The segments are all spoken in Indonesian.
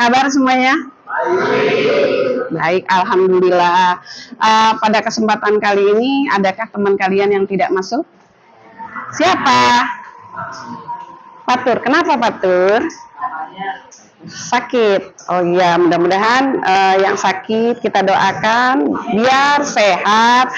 kabar semuanya? Baik, alhamdulillah. Pada kesempatan kali ini, adakah teman kalian yang tidak masuk? Siapa? Fatur. Kenapa Fatur? Sakit. Oh iya, mudah-mudahan yang sakit kita doakan biar sehat,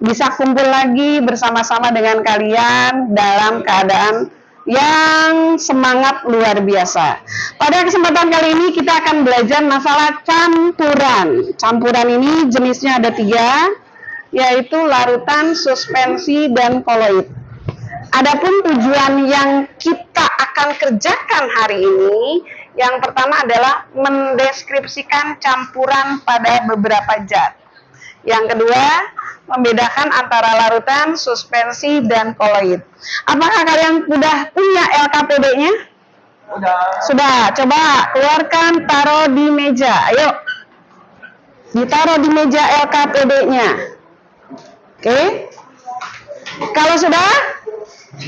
bisa kumpul lagi bersama-sama dengan kalian dalam keadaan yang semangat luar biasa. Pada kesempatan kali ini kita akan belajar masalah campuran. Campuran ini jenisnya ada 3, yaitu larutan, suspensi, dan koloid. Adapun tujuan yang kita akan kerjakan hari ini, yang pertama adalah mendeskripsikan campuran pada beberapa zat. Yang kedua, membedakan antara larutan, suspensi, dan koloid. Apakah kalian sudah punya LKPD-nya? Sudah. Coba keluarkan, taruh di meja. Ayo. Ditaruh di meja LKPD-nya. Oke. Kalau sudah,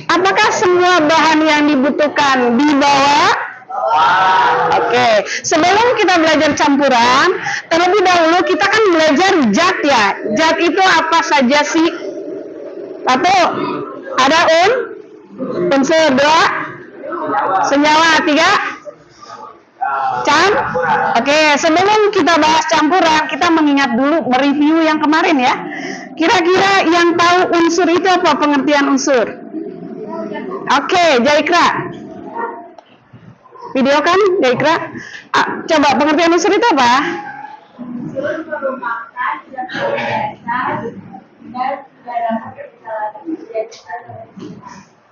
apakah semua bahan yang dibutuhkan dibawa? Oke, sebelum kita belajar campuran, terlebih dahulu kita kan belajar zat ya. Zat itu apa saja sih? 1, ada unsur. 2, senyawa. 3, Oke, sebelum kita bahas campuran, kita mengingat dulu, mereview yang kemarin ya. Kira-kira yang tahu unsur itu apa, pengertian unsur? Oke, Jaikra. Video kan, Jaikra? Coba pengertian unsur itu apa? Unsur merupakan zat dasar dan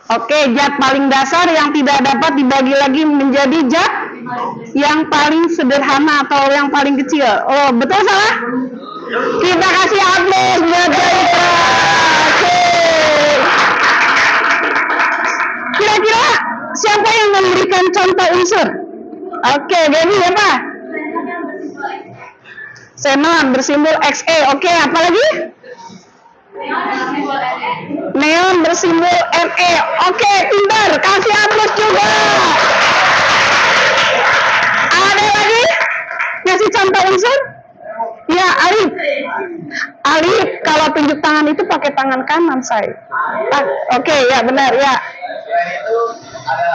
Oke, zat paling dasar yang tidak dapat dibagi lagi menjadi zat yang paling sederhana atau yang paling kecil. Oh, betul salah? Kita kasih aplaus buat Jaikra. Oke. Kira-kira siapa yang memberikan contoh unsur? Oke, Gaby apa? Xenon bersimbol Xe. Oke, apa lagi? Neon bersimbol Ne. Oke, pintar. Kasih aplaus juga. Ada lagi? Ngasih contoh unsur? Ya, Alif. Alif kalau tunjuk tangan itu pakai tangan kanan, saya. Oke, ya benar ya. Selain itu ada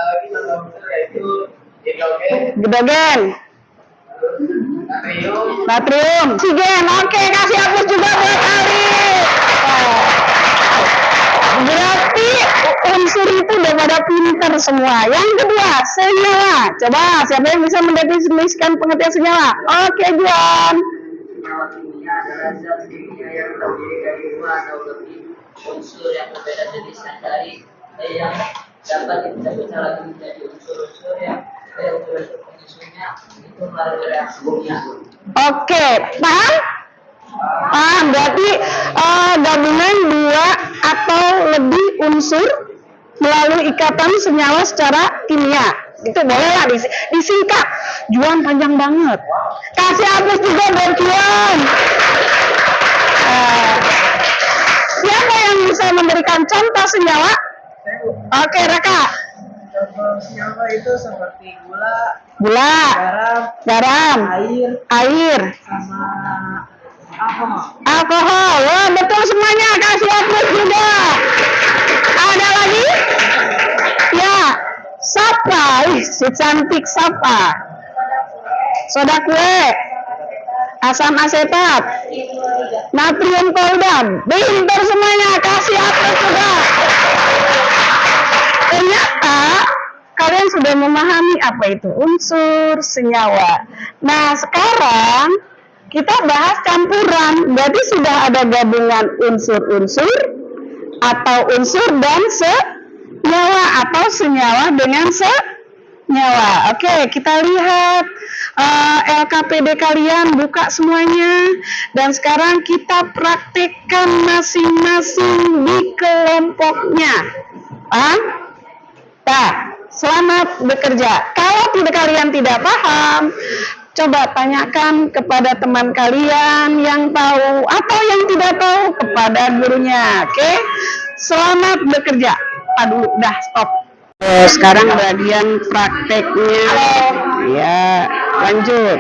lagi nama unsur yaitu Hidrogen. Natrium. Oksigen. Oke, kasih aplaus juga buat Alif. Berarti unsur itu udah pada pintar semua. Yang kedua, senyawa. Coba siapa yang bisa mendefinisikan pengertian senyawa? Oke, Juan. Senyawa kimia adalah zat kimia yang terdiri dari 2 atau lebih unsur yang berbeda jenisnya dari yang dapat kita lagi menjadi unsur-unsur yang unsur penyusunnya itu melalui reaksi kimia. Oke, paham? Paham, berarti gabungan 2 atau lebih unsur melalui ikatan senyawa secara kimia. Itu boleh lah disingkat. Juan panjang banget. Kasih aplaus juga buat Juan. Siapa yang bisa memberikan contoh senyawa? Oke, Raka. contoh senyawa itu seperti Gula, garam, air, sama alkohol. Wah, betul semuanya. Kasih aplaus juga. Ada lagi? Ya, Sapa. Si cantik Sapa. Soda kue, asam asetat, natrium klorida. Pintar semuanya. Kasih aplaus juga. Ternyata kalian sudah memahami apa itu unsur senyawa. Nah, sekarang kita bahas campuran. Berarti sudah ada gabungan unsur-unsur atau unsur dan senyawa atau senyawa dengan senyawa. Oke, kita lihat LKPD kalian, buka semuanya. Dan sekarang kita praktekkan masing-masing di kelompoknya. Selamat bekerja. Kalau kalian tidak paham, coba tanyakan kepada teman kalian yang tahu atau yang tidak tahu kepada gurunya. Oke? Selamat bekerja. Dulu, udah stop. Sekarang bagian prakteknya. Ya. Lanjut.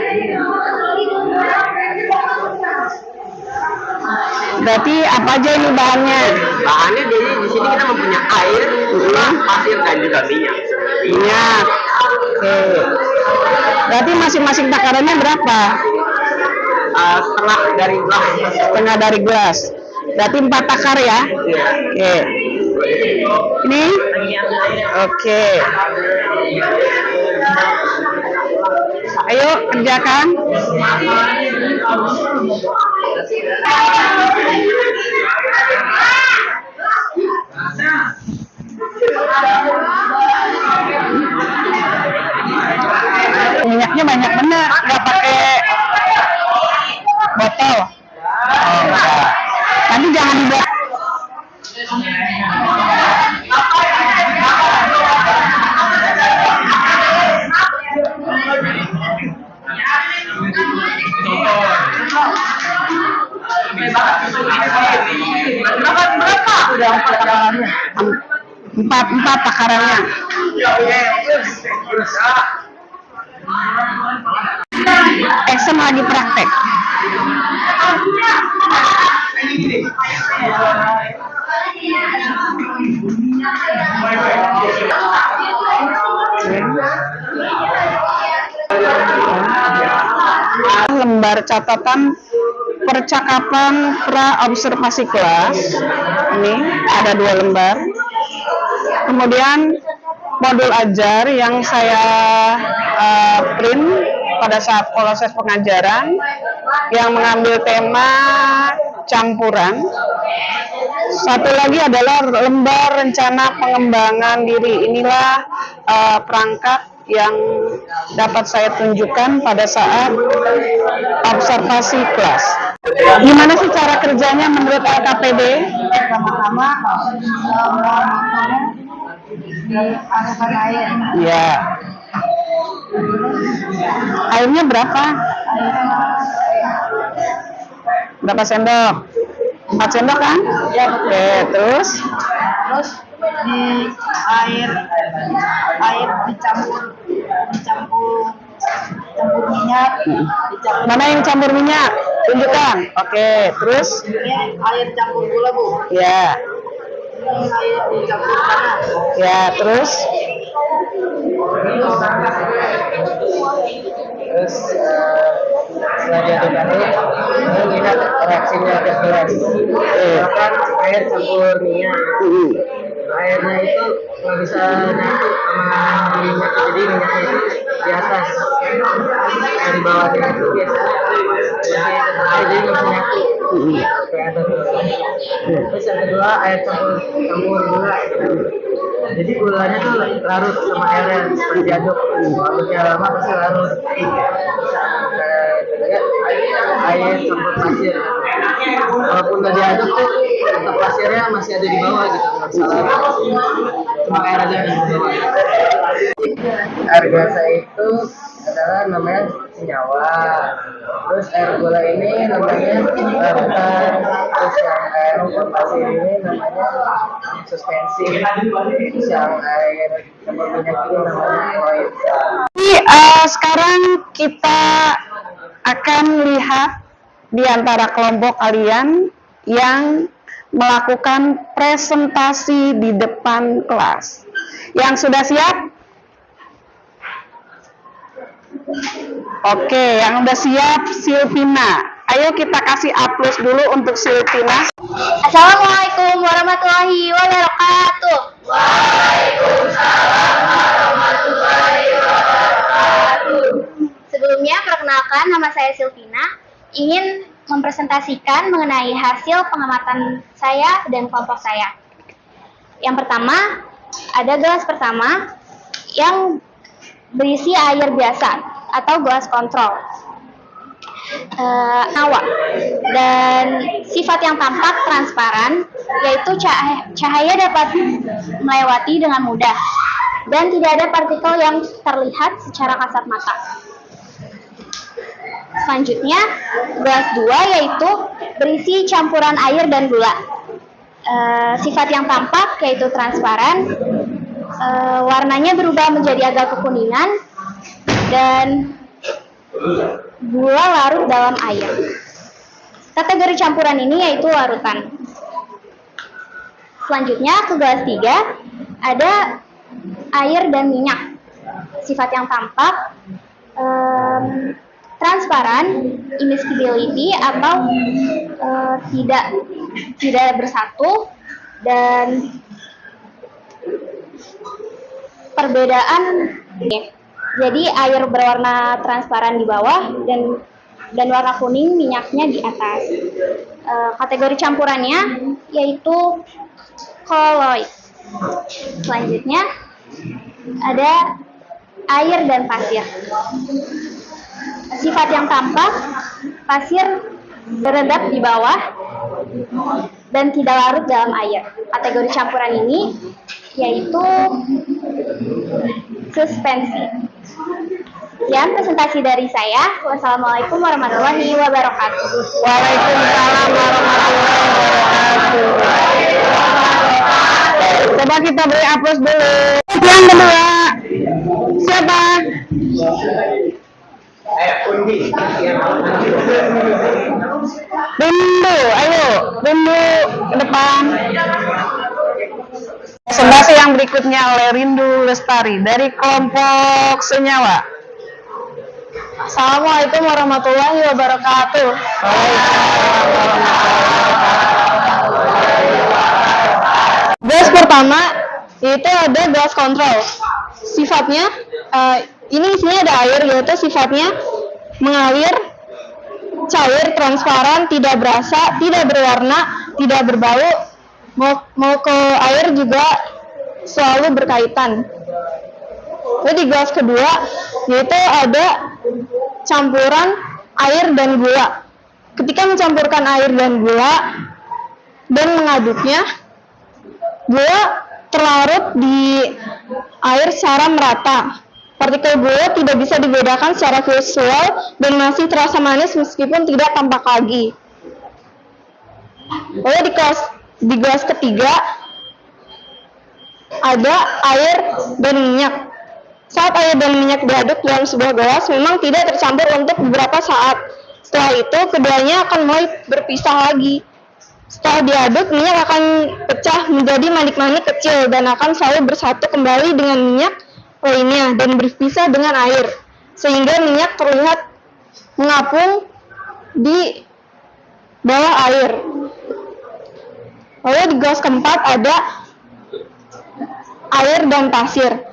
Berarti apa aja ini bahannya? Bahannya di sini kita mempunyai air, pasir dan juga minyak. Minyak. Oke. Berarti masing-masing takarannya berapa? Setengah dari gelas. Setengah dari gelas. Berarti 4 takar ya? Iya. Oke. Ini? Oke. Ayo kerjakan. Minyaknya banyak bener, nggak pakai botol. Oh, enggak. Nanti jangan dibuat. Berapa? Udah 4 takarannya. Empat takarannya. Exam lagi praktek. Lembar catatan percakapan pra observasi kelas. Ini ada 2 lembar. Kemudian modul ajar yang saya print pada saat proses pengajaran yang mengambil tema campuran. Satu lagi adalah lembar rencana pengembangan diri. Inilah perangkat yang dapat saya tunjukkan pada saat observasi kelas. Gimana sih cara kerjanya menurut LKPD? Pertama-tama dimasukkan air. Ya. Airnya berapa? Berapa sendok? 4 sendok kan? Ya, Oke, terus? Terus di air dicampur minyak, dicampur. Mana yang campur minyak? Tunjukkan. Oke, terus? Ini air campur gula, Bu. Ya. Ini air dicampur tanah. Ya, terus? Terus setelah diaduk-aduk, kita lihat reaksinya ke gelas. Kan air campur minyak. Airnya itu nggak bisa nyatu sama minyak, jadi minyaknya itu di atas, yang di bawahnya itu biasanya jadi nggak bisa nyatu kayak atas. Terus yang kedua air campur gula. Jadi gulanya tuh larut sama airnya seperti diaduk. Aduknya lama pasti larut. Air campur pasir. Walaupun nggak diaduk tuh tetap pasirnya masih ada di bawah gitu, nggak salah. Cuma air aja yang di bawah. Air biasa itu adalah namanya senyawa. Terus air gula ini namanya larutan. Terus yang air pasir ini namanya suspensi. Terus yang air campur minyak itu namanya oil. Jadi sekarang kita akan lihat di antara kelompok kalian yang melakukan presentasi di depan kelas. Yang sudah siap? Oke, yang udah siap Silvina. Ayo kita kasih aplaus dulu untuk Silvina. Assalamualaikum warahmatullahi wabarakatuh. Waalaikumsalam warahmatullahi wabarakatuh. Sebelumnya perkenalkan, nama saya Silvina. Ingin mempresentasikan mengenai hasil pengamatan saya dan kelompok saya. Yang pertama, ada gelas pertama yang berisi air biasa atau gelas kontrol. Awak dan sifat yang tampak transparan, yaitu cahaya dapat melewati dengan mudah dan tidak ada partikel yang terlihat secara kasat mata. Selanjutnya, gelas 2 yaitu berisi campuran air dan gula. Sifat yang tampak yaitu transparan, warnanya berubah menjadi agak kekuningan dan gula larut dalam air. Kategori campuran ini yaitu larutan. Selanjutnya ke gelas 3 ada air dan minyak. Sifat yang tampak transparan, immiscibility atau tidak bersatu, dan perbedaan. Jadi air berwarna transparan di bawah dan warna kuning minyaknya di atas. Kategori campurannya yaitu koloid. Selanjutnya ada air dan pasir. Sifat yang tampak, pasir beredap di bawah dan tidak larut dalam air. Kategori campuran ini yaitu suspensi. Sekian presentasi dari saya. Wassalamualaikum warahmatullahi wabarakatuh. Waalaikumsalam warahmatullahi wabarakatuh. Coba kita beri aplaus dulu. Yang kedua, siapa? Rindu, ayo, Rindu ke depan. Presentasi yang berikutnya oleh Rindu Lestari dari kelompok Senyawa. Assalamualaikum warahmatullahi wabarakatuh. Gelas pertama itu ada gelas kontrol. Sifatnya ini isinya ada air, yaitu sifatnya mengalir, cair, transparan, tidak berasa, tidak berwarna, tidak berbau. Mau ke air juga selalu berkaitan. Lalu di gelas kedua yaitu ada campuran air dan gula. Ketika mencampurkan air dan gula dan mengaduknya, gula terlarut di air secara merata. Partikel gula tidak bisa dibedakan secara visual dan masih terasa manis meskipun tidak tampak lagi. Lalu di gelas ketiga ada air dan minyak. Saat air dan minyak diaduk dalam sebuah gelas memang tidak tercampur untuk beberapa saat. Setelah itu keduanya akan mulai berpisah lagi. Setelah diaduk, minyak akan pecah menjadi manik-manik kecil dan akan selalu bersatu kembali dengan minyak lainnya dan berpisah dengan air, sehingga minyak terlihat mengapung di bawah air. Lalu di gelas keempat ada air dan pasir.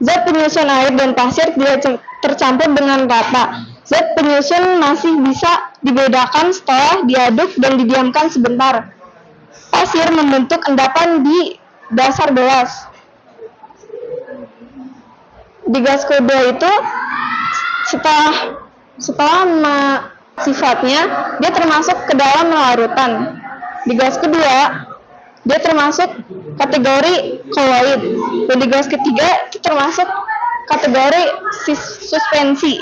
Zat penyusun air dan pasir tidak tercampur dengan rata. Zat penyusun masih bisa dibedakan setelah diaduk dan didiamkan sebentar. Pasir membentuk endapan di dasar gelas. Di gelas kedua itu setelah sifatnya dia termasuk ke dalam larutan. Di gelas kedua dia termasuk kategori koloid. Dan di gelas ketiga itu termasuk kategori suspensi.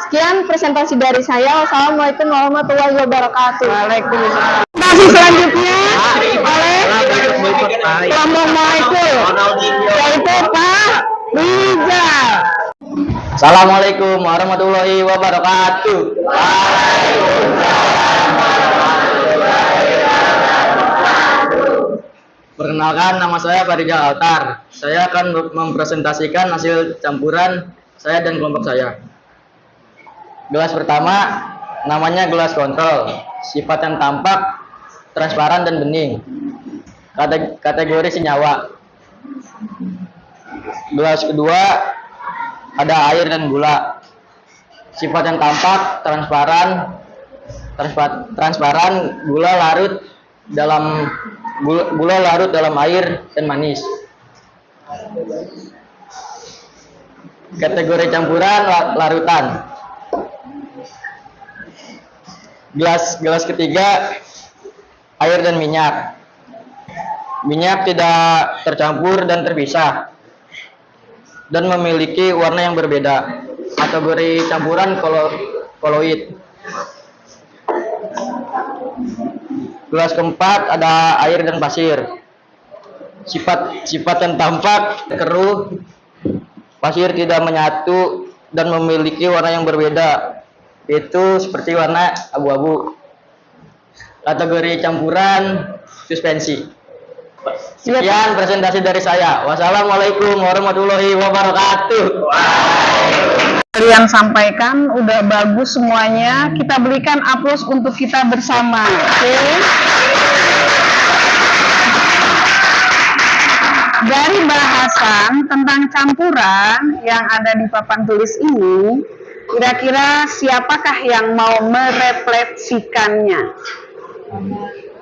Sekian presentasi dari saya. Wassalamualaikum warahmatullahi wabarakatuh. Waalaikumsalam. Presentasi selanjutnya oleh kelompok molekul yaitu Pak Rizal. Assalamualaikum warahmatullahi wabarakatuh. Perkenalkan, nama saya Pak Rizal Altar. Saya akan mempresentasikan hasil campuran saya dan kelompok saya. Gelas pertama namanya gelas kontrol. Sifat yang tampak, transparan dan bening. Kategori senyawa. Gelas kedua ada air dan gula. Sifat yang tampak, transparan, gula larut dalam air dan manis. Kategori campuran larutan. Gelas ketiga air dan minyak. Minyak tidak tercampur dan terpisah dan memiliki warna yang berbeda. Kategori campuran koloid. Gelas keempat ada air dan pasir. Sifat yang tampak keruh, pasir tidak menyatu dan memiliki warna yang berbeda, yaitu seperti warna abu-abu. Kategori campuran suspensi. Sekian presentasi dari saya. Wassalamualaikum warahmatullahi wabarakatuh. Kalian sampaikan udah bagus semuanya. Kita berikan aplaus untuk kita bersama. Oke. Dari bahasan tentang campuran yang ada di papan tulis ini, kira-kira siapakah yang mau merefleksikannya?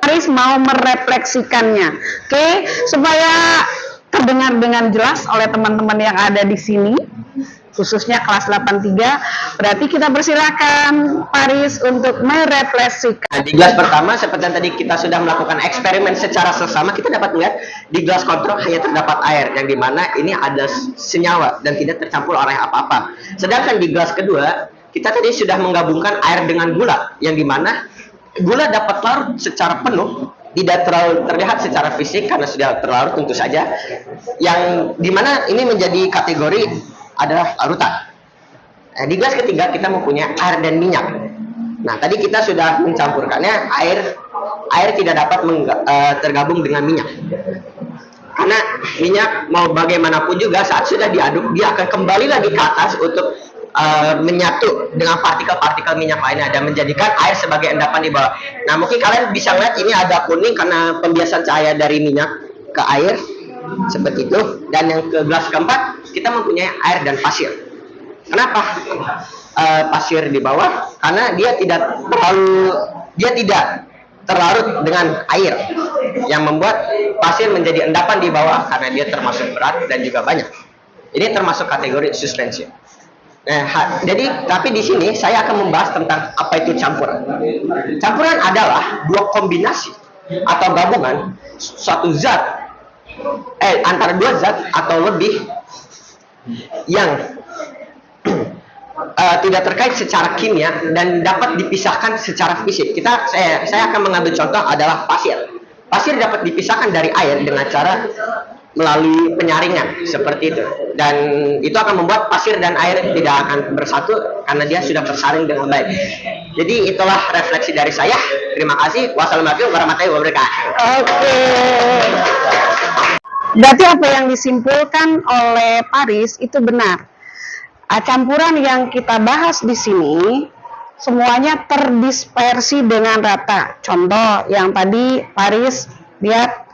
Haris mau merefleksikannya, oke, supaya terdengar dengan jelas oleh teman-teman yang ada di sini, khususnya kelas 83. Berarti kita persilakan Paris untuk merefleksikan. Nah, di gelas pertama, seperti yang tadi kita sudah melakukan eksperimen secara sesama, kita dapat melihat di gelas kontrol hanya terdapat air, yang dimana ini ada senyawa dan tidak tercampur oleh apa-apa. Sedangkan di gelas kedua, kita tadi sudah menggabungkan air dengan gula, yang dimana gula dapat larut secara penuh, tidak terlalu terlihat secara fisik karena sudah terlarut tentu saja, yang dimana ini menjadi kategori adalah larutan. Nah, di gelas ketiga kita mempunyai air dan minyak. Nah, tadi kita sudah mencampurkannya, air tidak dapat tergabung dengan minyak, karena minyak mau bagaimanapun juga saat sudah diaduk dia akan kembali lagi ke atas untuk menyatu dengan partikel-partikel minyak lainnya dan menjadikan air sebagai endapan di bawah. Nah, mungkin kalian bisa lihat ini ada kuning karena pembiasan cahaya dari minyak ke air seperti itu. Dan yang ke gelas keempat kita mempunyai air dan pasir. Kenapa pasir di bawah? Karena dia tidak terlarut dengan air, yang membuat pasir menjadi endapan di bawah karena dia termasuk berat dan juga banyak. Ini termasuk kategori suspensi. Nah, jadi tapi di sini saya akan membahas tentang apa itu campuran. Campuran adalah dua kombinasi atau gabungan suatu zat antara dua zat atau lebih yang tidak terkait secara kimia dan dapat dipisahkan secara fisik. Saya akan mengambil contoh adalah pasir. Pasir dapat dipisahkan dari air dengan cara melalui penyaringan seperti itu, dan itu akan membuat pasir dan air tidak akan bersatu karena dia sudah tersaring dengan baik. Jadi itulah refleksi dari saya. Terima kasih. Wassalamualaikum warahmatullahi wabarakatuh. Oke. Berarti apa yang disimpulkan oleh Paris itu benar. Campuran yang kita bahas di sini semuanya terdispersi dengan rata. Contoh yang tadi Paris lihat,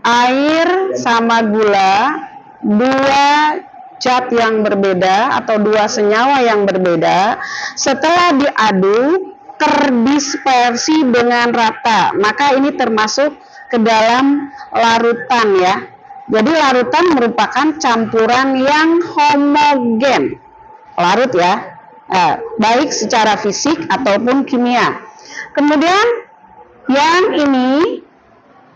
air sama gula, dua zat yang berbeda atau dua senyawa yang berbeda, setelah diaduk terdispersi dengan rata, maka ini termasuk ke dalam larutan ya. Jadi larutan merupakan campuran yang homogen, larut ya, baik secara fisik ataupun kimia. Kemudian yang ini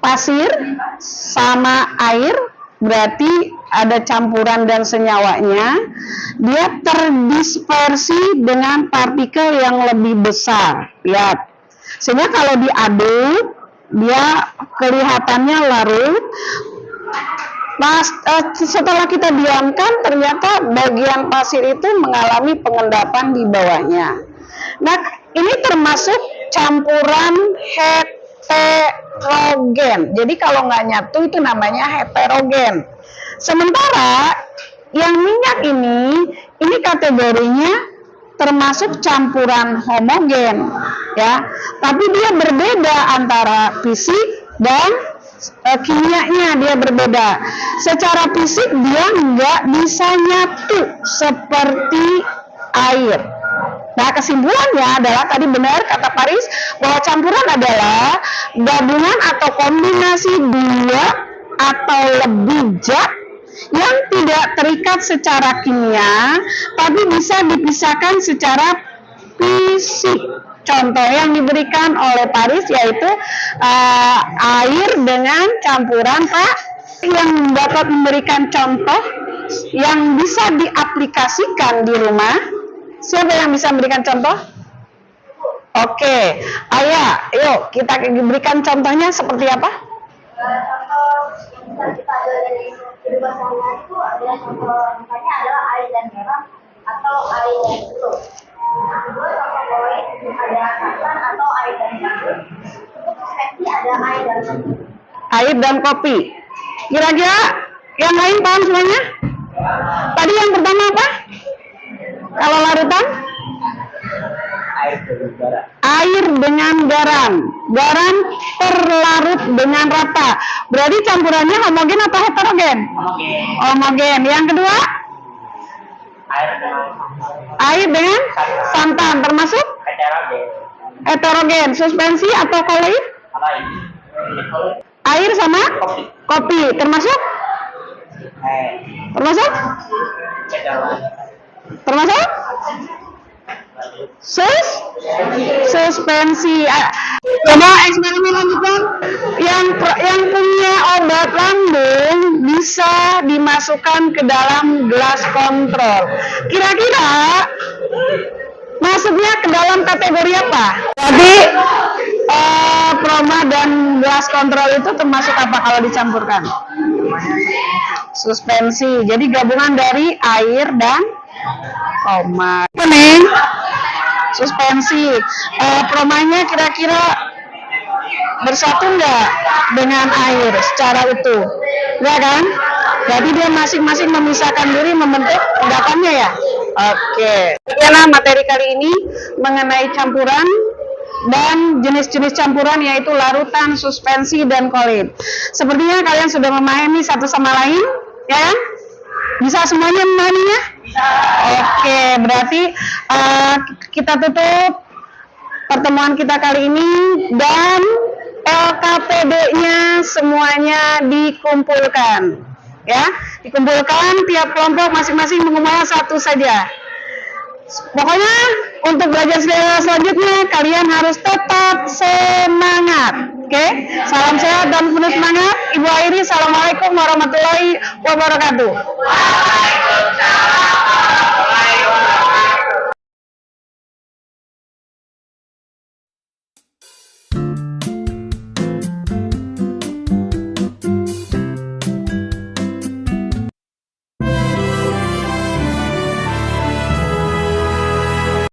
pasir sama air, berarti ada campuran dan senyawanya, dia terdispersi dengan partikel yang lebih besar. Lihat, sehingga kalau diaduk dia kelihatannya larut. Setelah kita diamkan, ternyata bagian pasir itu mengalami pengendapan di bawahnya. Nah, ini termasuk campuran heterogen. Jadi kalau nggak nyatu itu namanya heterogen. Sementara yang minyak ini kategorinya termasuk campuran homogen, ya. Tapi dia berbeda antara fisik dan kimianya, dia berbeda. Secara fisik dia nggak bisa nyatu seperti air. Nah, kesimpulannya adalah tadi benar kata Paris bahwa campuran adalah gabungan atau kombinasi dua atau lebih zat yang tidak terikat secara kimia tapi bisa dipisahkan secara fisik. Contoh yang diberikan oleh Paris yaitu air dengan campuran yang dapat memberikan contoh yang bisa diaplikasikan di rumah. Siapa yang bisa memberikan contoh? Oke, Ayah, yuk kita berikan contohnya seperti apa? Contoh yang bisa kita dari kehidupan sehari-hari itu adalah contoh misalnya adalah air dan garam atau atau air dan susu. Yang kedua contoh koin ada santan atau air dan campur. Untuk suspensi ada air dan kopi. Air dan kopi. Kira-kira yang lain paham semuanya? Tadi yang pertama apa? Kalau larutan? Air dengan garam. Garam terlarut dengan rata. Berarti campurannya homogen atau heterogen? Homogen. Yang kedua? Air dengan santan. Termasuk? Heterogen. Suspensi atau koloid? Air sama? Kopi. Termasuk? Termasuk? Termasuk? Suspensi. Coba eksperimen lanjutan. Yang punya obat lambung bisa dimasukkan ke dalam gelas kontrol. Kira-kira masuknya ke dalam kategori apa? Jadi proma dan gelas kontrol itu termasuk apa kalau dicampurkan? Suspensi. Jadi gabungan dari air dan koma. Apa nih? Suspensi. Promanya kira-kira bersatu nggak dengan air secara utuh? Nggak kan? Jadi dia masing-masing memisahkan diri membentuk endapannya ya? Oke. Sekianlah materi kali ini mengenai campuran dan jenis-jenis campuran yaitu larutan, suspensi, dan koloid. Sepertinya kalian sudah memahami satu sama lain, ya kan? Bisa semuanya memahaminya? Oke, berarti kita tutup pertemuan kita kali ini dan LKPD-nya semuanya dikumpulkan, ya, dikumpulkan tiap kelompok masing-masing mengumpulkan satu saja. Pokoknya untuk belajar selanjutnya kalian harus tetap semangat. Oke, salam sehat dan penuh semangat. Ibu Airi, assalamualaikum warahmatullahi wabarakatuh. Waalaikumsalam.